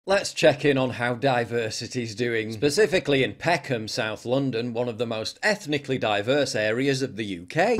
Let's check in on how diversity's doing, specifically in Peckham, South London, one of the most ethnically diverse areas of the UK.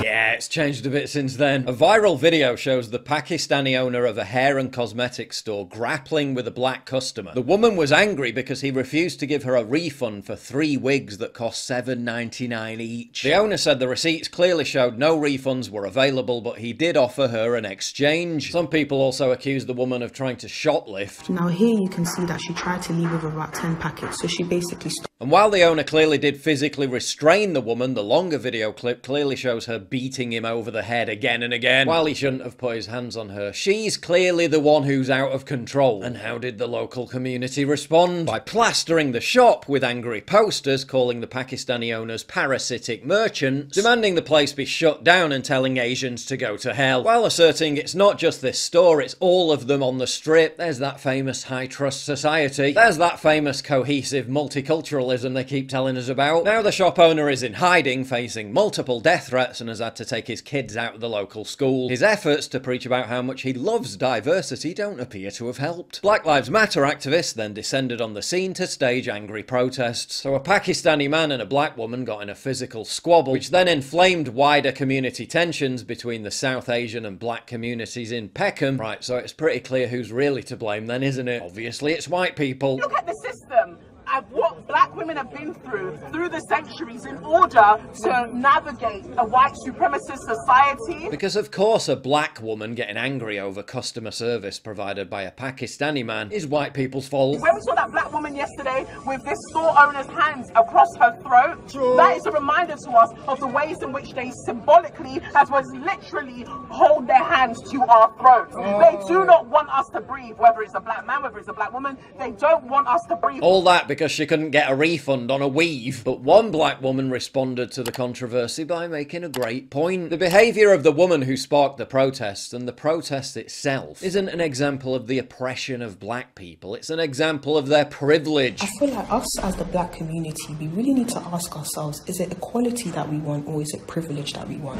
Yeah, it's changed a bit since then. A viral video shows the Pakistani owner of a hair and cosmetics store grappling with a black customer. The woman was angry because he refused to give her a refund for 3 wigs that cost £7.99 each. The owner said the receipts clearly showed no refunds were available, but he did offer her an exchange. Some people also accused the woman of trying to shoplift. Now here you can see that she tried to leave with about 10 packets, so she basically And while the owner clearly did physically restrain the woman, the longer video clip clearly shows her beating him over the head again and again. While he shouldn't have put his hands on her, she's clearly the one who's out of control. And how did the local community respond? By plastering the shop with angry posters calling the Pakistani owners parasitic merchants, demanding the place be shut down and telling Asians to go to hell, while asserting it's not just this store, it's all of them on the strip. There's that famous high trust society. There's that famous cohesive multicultural they keep telling us about. Now the shop owner is in hiding, facing multiple death threats, and has had to take his kids out of the local school. His efforts to preach about how much he loves diversity don't appear to have helped. Black Lives Matter activists then descended on the scene to stage angry protests. So a Pakistani man and a black woman got in a physical squabble, which then inflamed wider community tensions between the South Asian and black communities in Peckham. Right, so it's pretty clear who's really to blame then, isn't it? Obviously it's white people. Look at the system and what black women have been through the centuries in order to navigate a white supremacist society. Because of course a black woman getting angry over customer service provided by a Pakistani man is white people's fault. When we saw that black woman yesterday with this store owner's hands across her throat, that is a reminder to us of the ways in which they symbolically, as well as literally, hold their hands to our throats. They do not want us to breathe, whether it's a black man, whether it's a black woman, they don't want us to breathe. All that because she couldn't get a refund on a weave. But one black woman responded to the controversy by making a great point. The behaviour of the woman who sparked the protests, and the protest itself, isn't an example of the oppression of black people, it's an example of their privilege. I feel like us as the black community, we really need to ask ourselves, is it equality that we want or is it privilege that we want?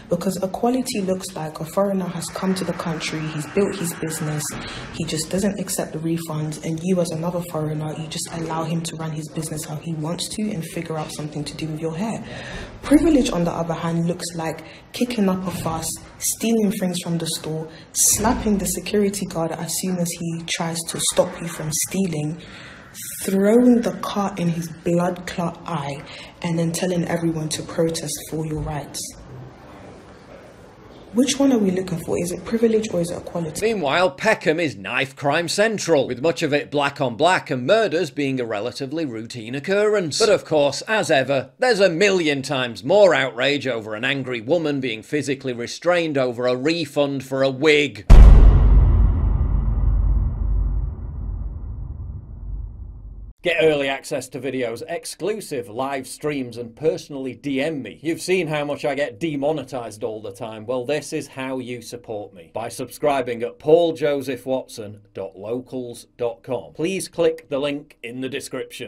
Because equality looks like a foreigner has come to the country, he's built his business, he just doesn't accept the refunds, and you as another foreigner, you just allow him to run his business how he wants to and figure out something to do with your hair. Privilege, on the other hand, looks like kicking up a fuss, stealing things from the store, slapping the security guard as soon as he tries to stop you from stealing, throwing the cart in his blood clot eye, and then telling everyone to protest for your rights. Which one are we looking for? Is it privilege or is it equality? Meanwhile, Peckham is knife crime central, with much of it black on black and murders being a relatively routine occurrence. But of course, as ever, there's a million times more outrage over an angry woman being physically restrained over a refund for a wig. Get early access to videos, exclusive live streams, and personally DM me. You've seen how much I get demonetized all the time. Well, this is how you support me. By subscribing at pauljosephwatson.locals.com. Please click the link in the description.